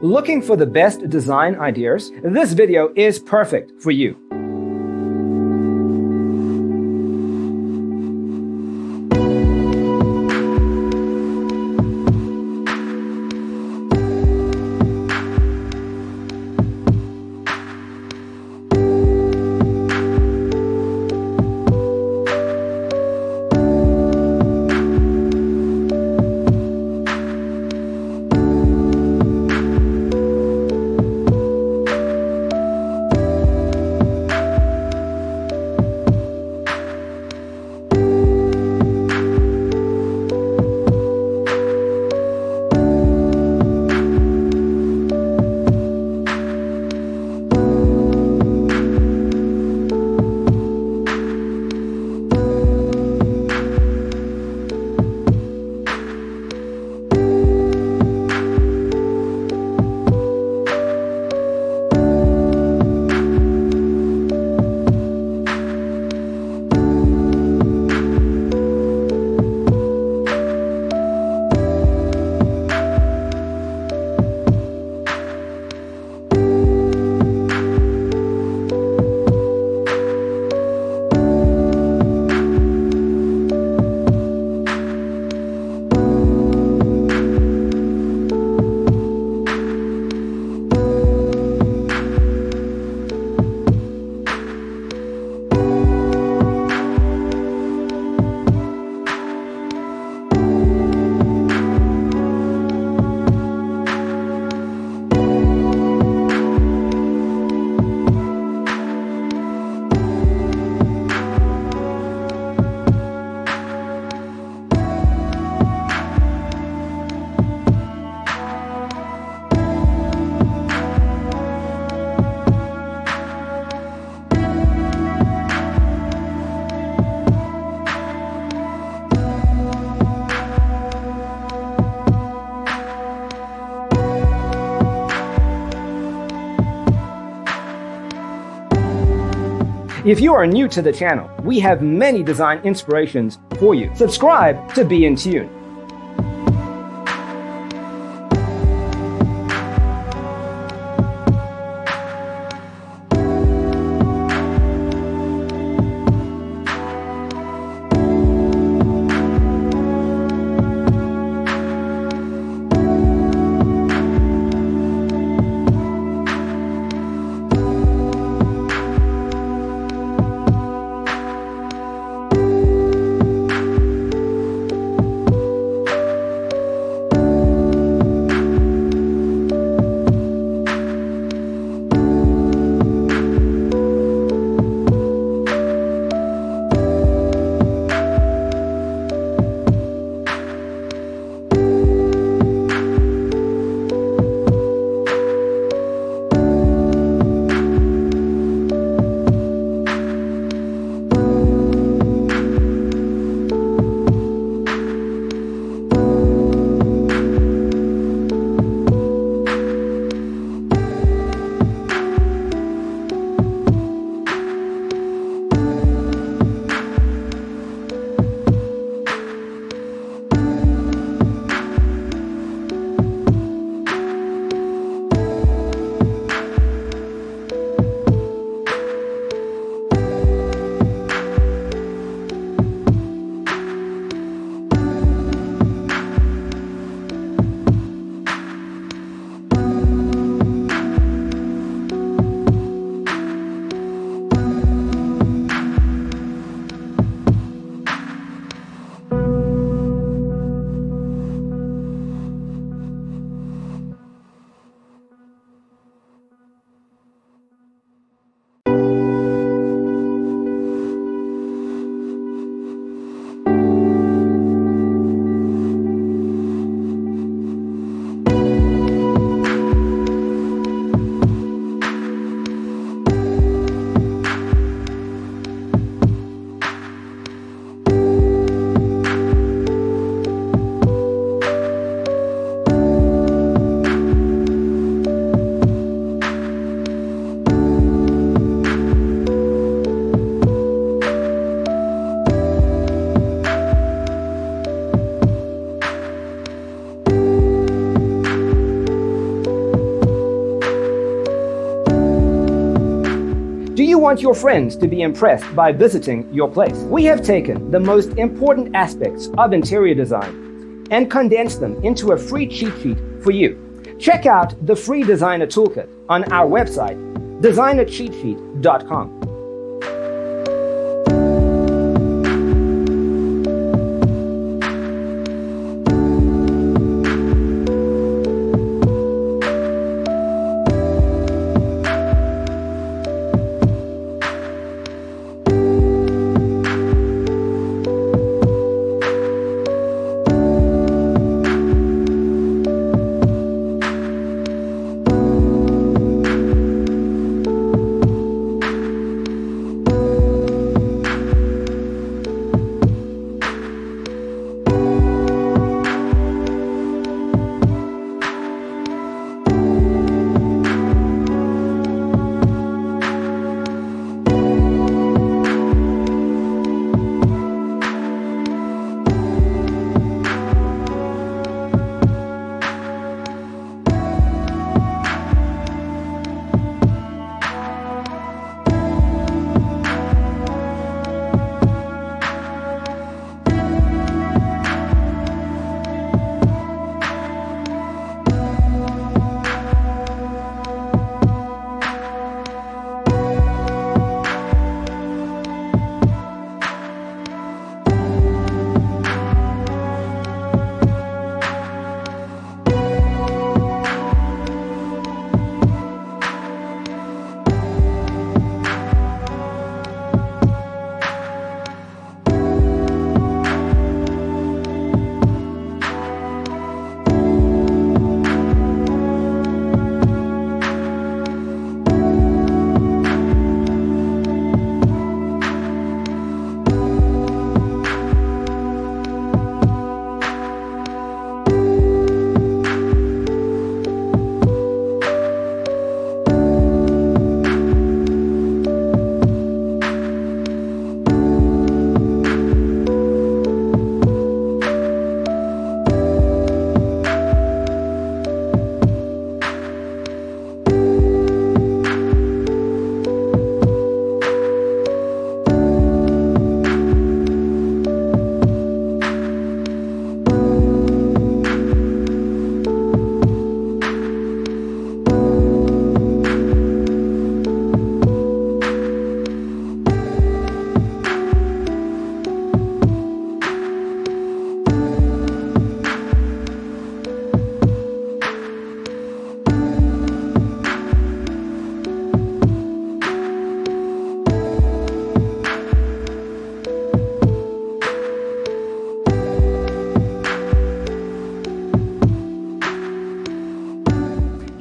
Looking for the best design ideas? This video is perfect for you. If you are new to the channel, we have many design inspirations for you. Subscribe to be in tune. You want your friends to be impressed by visiting your place. We have taken the most important aspects of interior design and condensed them into a free cheat sheet for you. Check out the free designer toolkit on our website, designercheatsheet.com.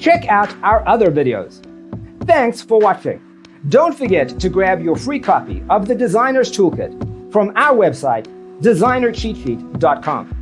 Check out our other videos. Thanks for watching. Don't forget to grab your free copy of the Designer's Toolkit from our website, designercheatsheet.com.